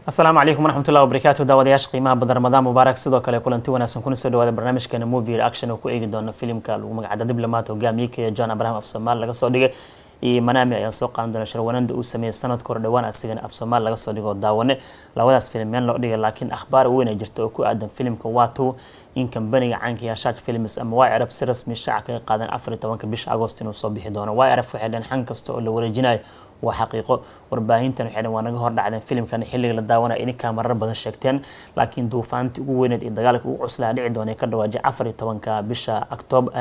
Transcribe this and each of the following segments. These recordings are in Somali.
السلام عليكم ورحمة الله وبركاته داودياش قيمة بدر رمضان مبارك sidoo kale kulanti wanaagsan kuna soo dhawaada barnaamijkeena movie reaction oo ku eegi doona filimka lagu magacaabo diblomaat hogaamiyey John Abraham af Soomaal laga soo dhigay iyo Manami ayaan soo qaadan doona shirwanada uu sameeyay sanadka hore dhawaan asigana af Soomaal laga soo dhigo daawane labadaas filimeen loo dhigay laakiin akhbaar weyn ay jirto oo ku aadan filimka waato in kambaniga caanka ah Shah Films ama waa Arab si rasmi shaaca ka qaadan 14 bisha Agosto inuu soo bixi doono waa Arab waxay dhan xan kasta oo la wareejinayo وحقيقة warbaahintan waxay wanaga hor dhacdeen filimkan xilliga la daawanay in kaamara badan sheegteen laakiin duufaantii ugu weyneed ee dagaalka ugu cuslaa dhici doonay ka dhawaajay 14 bisha October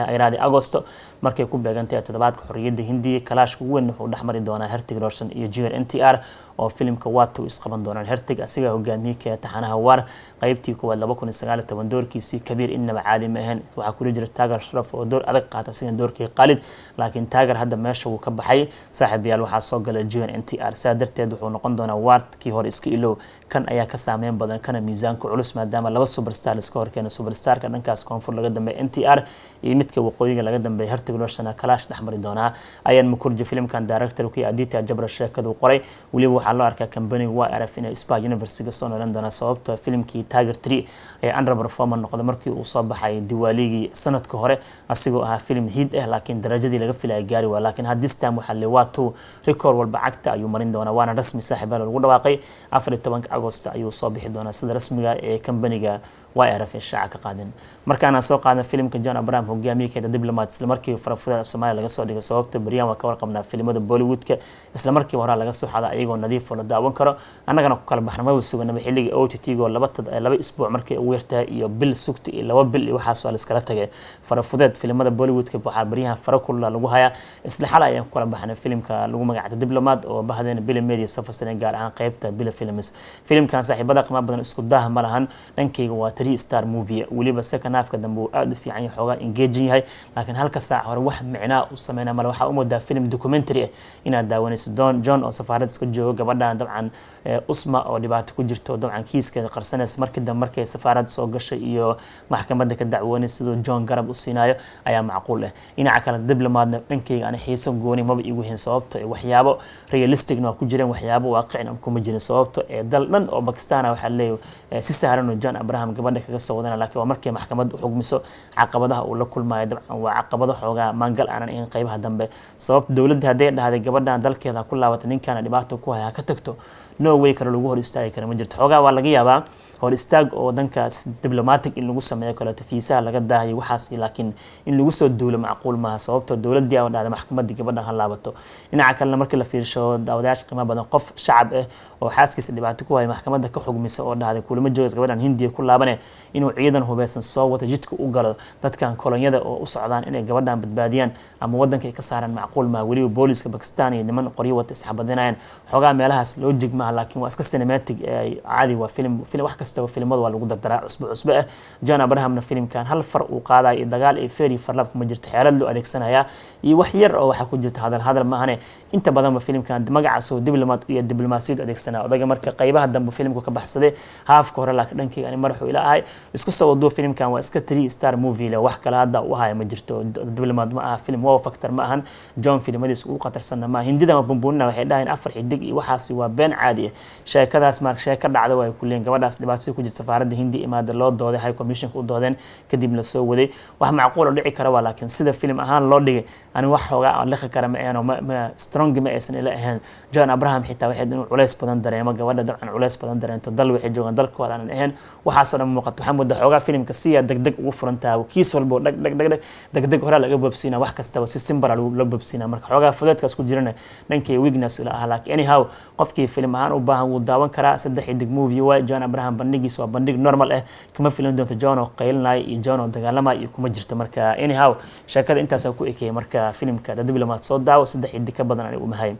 Agosto markay ku beegantahay toddobaadka xorriyadda Hindiya kalaashka ugu weyn wuxuu dhaxmari doonaa Hrithik Roshan iyo Junior NTR oo filimka waato isqaban doonaan Hrithik asiga hogaamiyey taxanaha war qaybtii kuwa 2019 doorkiisii kabiir inaba caadi ma ahayn waxa ku jira Taagar Sharaf oo door adag qaata sidan doorkii Khalid laakiin Taagar hadda meesha uu ka baxay saaxiibayaal waxa soo galay Junior NTR saadarteed wuxuu noqon doonaa warkii hore iska ilow kan ayaa ka saameyn badan kana miisaanka culus maadaama laba superstar iska horkeena superstarka dhankaas koonfur laga dambeeyay NTR iyo midka waqooyiga laga dambeeyay Hrithik Roshan kalaash dhaxmari doonaa ayaan makurji filimkan director-ka Aditya Jabra sheekadu qoray waliba waxa loo arkaa company waa araf in Spa University soo noqon doona sababtoo filimkii Tiger 3 ee under performance noqday markii uu soo baxay diwaaligii sanadka hore asigoo ahaa film hit ah laakiin darajadii laga filayay gaari waa laakiin hadis time waxa la waato record walba cagta ayuu marin doonaa waana rasmi saaxiibayaal lagu dhawaaqay 14 Agosto ayuu soo bixi doonaa sida rasmiga ee company-ga waa araf shaaca ka qaadan markaana soo qaadan filimka John Abraham hogaamiyey diblomaat isla markii farafada af Soomaaliya laga soo dhigay sababta bariyaan waa ka warqabnaa filimada Bollywood-ka isla markii hore laga soo xaday ayagoo nadiif oo la daawan karo annagana ku kala baxnaa suganaba xilliga OTT-ga laba isbuuc markii uu yartay iyo bil sugti iyo laba bil iyo waxa soo la iskala tagay farafudeed filimada Bollywood-ka waxa bariyahan fara kullu lagu hayaa isla xal ayaan ku kala baxnaa filimka lagu magacaabo diblomaat oo bahadeen Bill Media safasana gaar ahaan qaybta Bill Films filimkan saaxiibada qiimo badan isku daa ma lahan dhankayga waa 3 star movie waliba second half ka dambe uu aad u fiican yahay xogaa engaging yahay laakiin halka saac hore wax micnaa u sameeyna mal waxa u moodaa film documentary ah inaad daawanayso John oo safaarad iska joogo gabadhan dabcan usma oo dhibaato ku jirto dabcan kiiskeeda qarsanaysa markii safaarad soo gashay iyo maxkamadda ka dacwoonay sidoo John garab u siinayo ayaa macquul ah dhinaca kale diblomaadna dhankayga aan xiiso gooni maba igu hin sababto waxyaabo realistic na ku jireen waxyaabo waaqicin am kuma jirin sababto ee dal dhan oo Pakistan waxa leeyahay si sahlan oo John Abraham gabadha kaga soo wadana laakiin waa markii maxkamaddu xugmiso caqabadaha uu la kulmayo dabcan waa caqabado xoogaa maangal aanan in qaybaha dambe sababta dawladda haday dhahday gabadhan dalkeeda ku laabatay ninkan dhibaato ku haya ka tagto no way kale lagu hor istaagi karo ma jirto xoogaa waa laga yaabaa hor istaag oo danka diplomatic in lagu sameeyo kala tafiisaha laga daahay waxaas laakiin in lagu soo duulo macquul ma sababtoo dawladda ay dhahday maxkamadda gabadha ha laabato dhinaca kale markii la fiirsho daawadayaasha qiimo badan qof shacab ah oo xaaskiisa dhibaato ku hay maxkamadda ka xugmisa oo dhahday kulama joogas gabadhan Hindiya ku laabanay inuu ciidan hubeysan soo wata jidka u galo dadkan kolonyada oo u socdaan inay gabadhan badbaadiyaan ama wadanka ay ka saaraan macquul ma waliba booliska Pakistan iyo niman qoryo wata isxabadinayaan xogaa meelahaas loo jigmaa laakiin waa iska cinematic caadi waa film wax kasta filimada waa lagu dardaraa cusub ah John Abraham filimkan hal far uu qaaday dagaal ee feeri farlab kuma jirto xeelad loo adeegsanaya iyo wax yar oo waxa ku jirta hadal ma ahane inta badan filimkan magacaas oo diblomaat iyo diblomaasiyad adeegsanaa odaga marka qaybaha dambe filimku ka baxsaday haafka hore laakiin dhankayga ani marxuu ilaahay isku soo wado filimkan waa iska 3 star movie la wax kala hada u hayo ma jirto diblomaat ma aha film wow factor ma ahan John filimadiis uu qatarsan ma hindida ma bumbuuna waxay dhahayn afar xidig iyo waxaas waa been caadi ah sheekadaas marka sheeka dhacdo way ku leen gabadhaas dhibaato ku jirta safaaradda Hindi imaada loo dooday high commission ku doodeen kadib la soo waday wax macquul oo dhici kara waa laakiin sida film ahaan loo dhigay ani wax xoogaa aan la kara ma strong ma aysan ila ahayn John Abraham xitaa waxay inuu culays badan dareemo gabadha dabcan culays badan dareento dal waxay joogan dalkooda aan ahayn waxa soo dhan muuqato waxa muddo xoogaa filmka si degdeg ugu furantaa kiis walba degdeg hore laga boobsiina wax kasta si simbar loo boobsiina marka xoogaa fudeedkaas ku jirana dhankay weakness ila ah laakiin anyhow qofkii film ahaan u baahan uu daawan karaa saddex xidig movie waa John Abraham bandhigiisa waa bandhig normal ah kama filan doonto John oo qaylinay iyo John oo dagaalamay iyo kuma jirto marka anyhow sheekada intaas ku ekeey marka filimka diblomaat soo daawo saddex xidig ka badan anigu mahay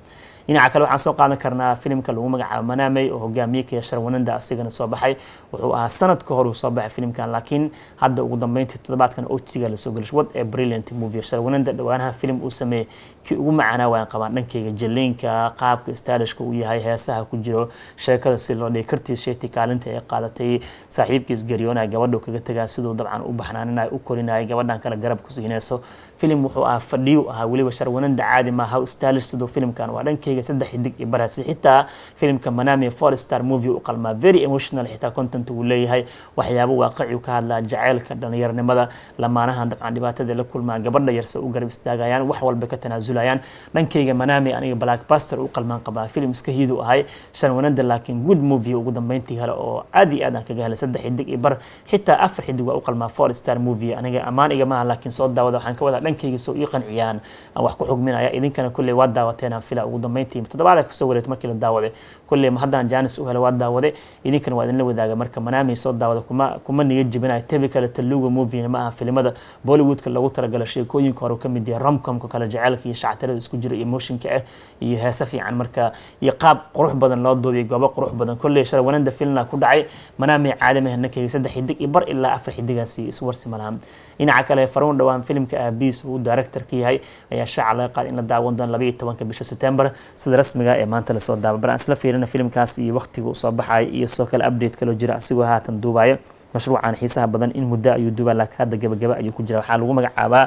dhinaca kale waxaan soo qaadan karnaa filimka lagu magacaabo Manami oo hogaamiyey Sharwananda asigana soo baxay wuxuu ahaa sanadka hore uu soo baxay filimkan laakiin hadda ugu dambeyntii toddobaadkan OTT-ga la soo galishay what a brilliant movie Sharwananda dhawaanaha film uu sameeyay kii ugu macana waan qabaan dhankayga jaleynka qaabka stylishka uu yahay heesaha ku jiro sheekada si loo dhigay kartii sheeti kaalinta ay qaadatay saaxiibkiis Garyoona gabadhu kaga tagaa sidoo dabcan u baxnaanay u korinay gabadhan kala garab ku siinayso film wuxuu ahaa fadhiyo ahaa waliba Sharwananda caadi ma aha stylish sidoo filimkan waa dhankayga dhankayga 3 xidig iyo barasi xitaa filimka Manami 4 star movie u qalmaa very emotional xitaa content uu leeyahay waxyaabo waaqici ka hadla jaceylka dhalinyaranimada lamaanahan dabcan dhibaatada la kulmaan gabadha yarsa u garab istaagayaan wax walba ka tanaazulayaan dhankayga Manami aniga blockbuster u qalmaan qabaa film iska hiidu ahay shan wanada laakiin good movie ugu dambeyntii hore oo aad iyo aad kaga helay 3 xidig iyo bar xitaa 4 xidig waa u qalmaa 4 star movie aniga amaan iga ma laakiin soo daawada waxaan ka wada dhankayga soo ii qanciyaan wax ku xugminaya idinkana kullee waa daawateen fila ugu dambeyntii toddobaad ka soo wareed markii la daawaday kullee ma haddaan jaanis u helay waa daawaday idinkana waa idin la wadaaga marka Manami soo daawada kuma niyad jibinay typical Telugu movie ma aha filimada Bollywoodka lagu talagalay sheekooyinka hore ka mid yahay rom-comka kala jaceylka iyo shactirada isku jira emotionka ah iyo heesa fiican marka iyo qaab qurux badan loo doobay goobo qurux badan kullee shar wanada filna ku dhacay Manami caadama hanakay 3 xidig iyo bar ilaa 4 xidigaasi iswarsi malahan dhinaca kale faruun dhawaan filimka Abyss uu director ka yahay ayaa shaaca laga qaaday in la daawan doono 12 bisha September sida rasmiga ee maanta la soo daabay isla fiirina filimkaas iyo waqtiga uu soo baxay iyo soo kale update kale jira asigoo haatan duubayo mashruucan xiisaha badan in muddo ayuu duubaa laakiin hadda gabagaba ayuu ku jira waxaa lagu magacaabaa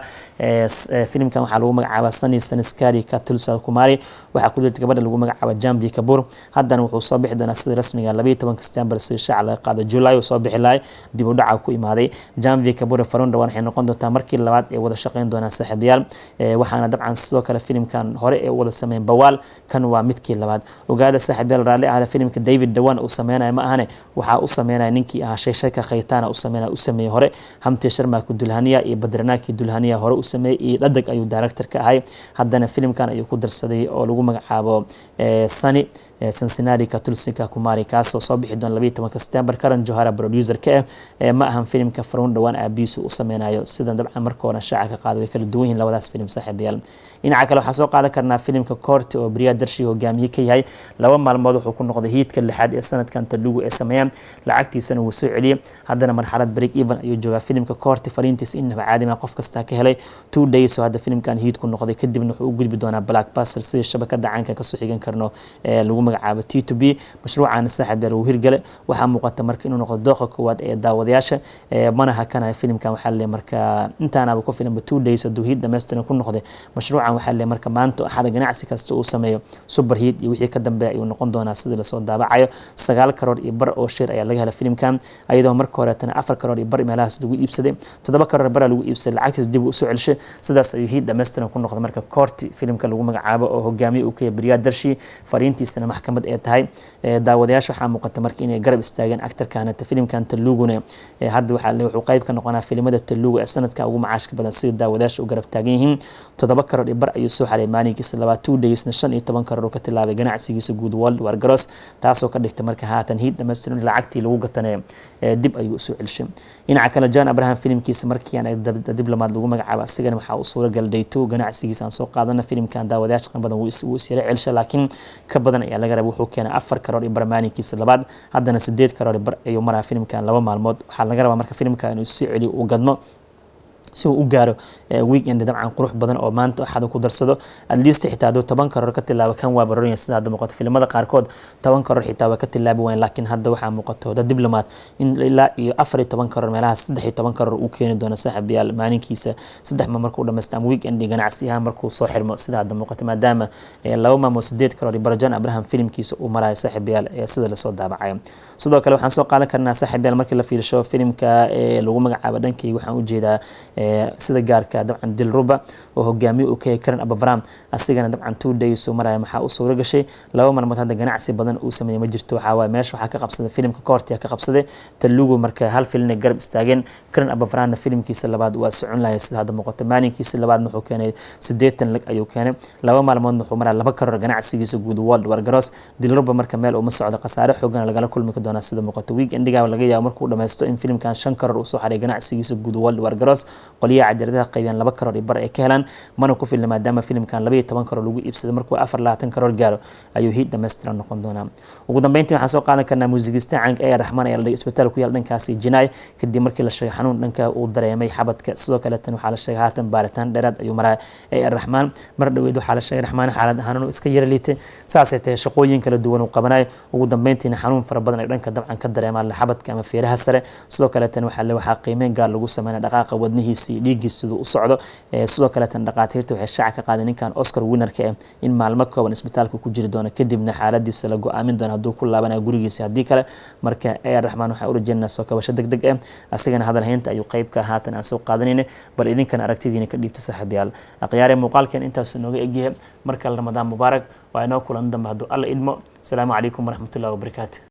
filimkan waxaa lagu magacaabaa Sunny Sanskari Katulsa Kumari waxaa ku jirta gabadha lagu magacaabo Janvi Kapoor haddana wuxuu soo bixi doonaa sida rasmiga 12 September si shaaca laga qaado July soo bixi lahay dib u dhaca ku imaaday Janvi Kapoor faruun dhawaan waxay noqon doontaa markii labaad ee wada shaqeyn doona saaxiibayaal waxaana dabcan sidoo kale filimkan hore ee wada sameeyay Bawaal kan waa midkii labaad ogaada saaxiibayaal raali ah filimka David Dhawan uu sameeyay ma ahane waxa uu sameeyay ninkii ah sheeshaka khaytaana u sameeyay hore Hamti Sharma ku Dulhaniya iyo Badranaki Dulhaniya hore u sameeyay iyo dhadag ayuu director ka ahay haddana filimkan ayuu ku darsaday oo lagu magacaabo Sunny Cincinnati Katulsika Kumari kaasoo soo bixi doona 12 September Karan Johara producer ka ma ahan filimka faruun dhawaan Abyss uu sameynayo sida dabcan marka hore shaaca ka qaaday way kala duwan yihiin labadaas filim saaxiibayaal dhinaca kale waxa soo qaadan karnaa filimka Court oo Priyadarshi hogaamiye ka yahay laba maalmood wuxuu ku noqday hiidka lixaad ee sanadkan Telugu ee sameeyay lacagtiisana wuu soo celiyay haddana marxalad break even ayuu joogaa filimka Court fariintiis inaba caadi ma qof kasta ka helay 2 days oo hadda filimkan hiid ku noqday kadibna wuxuu u gudbi doonaa blockbuster sida shabakada caanka ka soo xigan karno lagu magacaabo T2B mashruucan saaxiibayaal uu hirgale waxa muuqata marka inuu noqdo dooqa koowaad ee daawadayaasha manaha kana filimkan waxa la marka intaanaba ku filimba 2 days oo hiid dhameystiran ku noqday mashruucan waxa la marka maanta axada ganacsi kasta uu sameeyo super hit iyo wixii ka dambeeyay ayuu noqon doonaa sida la soo daabacayo 9 karoor iyo bar oo shir ayaa laga helay filimkan ayadoo marka hore tan 4 karoor iyo bar meelahaas lagu iibsaday 7 karoor bar lagu iibsaday lacagtiis dib u soo celishay sidaas ayuu hit dhameystiran ku noqday marka Court filimka lagu magacaabo oo hogaamiye uu ka Priyadarshi fariintiisana maxkamad ee tahay daawadayaasha waxa muuqata marka inay garab istaageen actor-kan filimkan Teluguna hadda waxa la wuxuu qayb ka noqonaa filimada Telugu ee sanadka ugu macaashka badan sida daawadayaasha u garab taagan yihiin 7 karoor iyo bar ayuu soo xaray maalinkiisa 2 daysna 15 karoor ka tilaabay ganacsigiisa guud World War Gross taasoo ka dhigtay marka haatan hit dhameystiran lacagtii lagu gatanay dib ayuu soo celishay dhinaca kale John Abraham filimkiisa markii aan diblomaad lagu magacaabo asigana waxa uu soo galday ganacsigiisa aan soo qaadana filimkan daawadayaasha qan badan wuu isira celishay laakiin ka badan ayaa laga rabay wuxuu keenay 4 karoor iyo bar maalinkiisa labaad haddana 8 karoor bar ayuu maraa filimkan laba maalmood waxa laga rabaa marka filimkan inuu sii celiyo uu gadmo si uu u gaaro weekend dabcan qurux badan oo maanta axad ku darsado at least xitaa 10 karoor ka tilaabo kan waa baroonaya sida hadda muuqato filimada qaar kood 10 karoor xitaa waa ka tilaabi wayn laakiin hadda waxa muuqato dad diblomaad in ilaa iyo 14 karoor meelaha 13 karoor uu keeni doono saaxiibayaal maalinkiisa saddex ma markuu dhameystaan weekend ganacsi ahaan markuu soo xirmo sida hadda muuqato maadaama laba maamo 8 karoor John Abraham filimkiisa uu marayo saaxiibayaal sida la soo daabacay sidoo kale waxaan soo qaadan karnaa saaxiibayaal markii la fiirsho filimka lagu magacaabo dhankii waxaan u jeedaa sida gaarka dabcan Dilruba oo hogaamiye uu ka Karan Abavram asigana dabcan 2 days oo maray maxaa u soo gashay laba maalmood hadda ganacsi badan uu sameeyay ma jirto waxa waa meesha waxa ka qabsaday filimka Court ka qabsaday Telugu marka hal film garab istaageen Karan Abavram filimkiisa labaad waa socon lahayd sida hadda muuqato maalinkiisa labaad wuxuu keenay 80 lag ayuu keenay laba maalmood wuxuu maray 2 karoor ganacsigiisa guud World War Gross Dilruba marka meel uma socdo qasaare xooggan laga kulmi doona sida muuqato weekendiga laga yaabo markuu dhameysto in filimkan 5 karoor uu soo xaray ganacsigiisa guud World War Gross qoliya cadiradaha qaybiyaan 2 karoor bar ay ka helaan mana ku filna maadaama filimkan 12 karoor lagu iibsaday markuu 24 karoor gaaro ayuu hit dhameystiran noqon doonaa ugu dambeyntii waxaan soo qaadan karnaa muusigista caanka ee Raxmaan ee isbitaal ku yaal dhankaasi Jinaay kadib markii la sheegay xanuun dhanka uu dareemay xabadka sidoo kale tan waxa la sheegay haatan baaritaan dheeraad ayuu maraa ee Raxmaan mar dhaweyd waxa la sheegay Raxmaan xaalad ahaan uu iska yara liitay saasay tahay shaqooyin kala duwan uu qabanay ugu dambeyntiina xanuun fara badan ay dhanka dabcan ka dareemaan xabadka ama feeraha sare sidoo kale tan waxa qiimeyn gaar lagu sameeyay dhaqaaqa wadnihiisa xaaladiisii dhiiggiis siduu u socdo sidoo kale tan dhaqaatiirta waxay shaaca ka qaadeen ninkan Oscar winnerka in maalmo kooban isbitaalka ku jiri doono kadibna xaaladiisa la go'aamin doono hadduu ku laabanayo gurigiisa haddii kale marka Raxmaan waxaa u rajaynaynaa soo kabasho degdeg ah asagana hadal haynta ayuu qayb ka haatan aan soo qaadanayna bal idinkan aragtidiina ka dhiibta saaxiibayaal akhyaare muuqaalkan intaas nooga egyahay marka Ramadaan mubaarak waa inoo kulan dambe hadduu alla idmo. Asalaamu calaykum waraxmatullaahi wabarakaatuh.